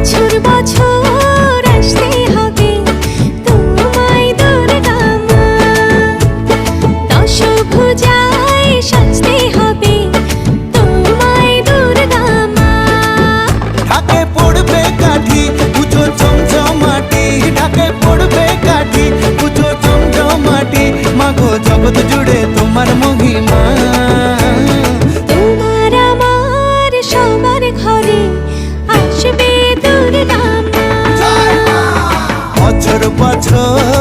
বছর বছর আসতে হবে তোমায় দুর্গা মা, দশভুজায় সাজতে হবে তোমায় দুর্গা মা। ঢাকে পড়বে কাঠি পুজো চমচমাটি, ঢাকে পড়বে কাঠি পুজো চমচমাটি, মাগো জগৎ জুড়ে তোমার মহিমা। তোমার আমার সবার ঘরে আসবে দুর্গা মা। বছর বছর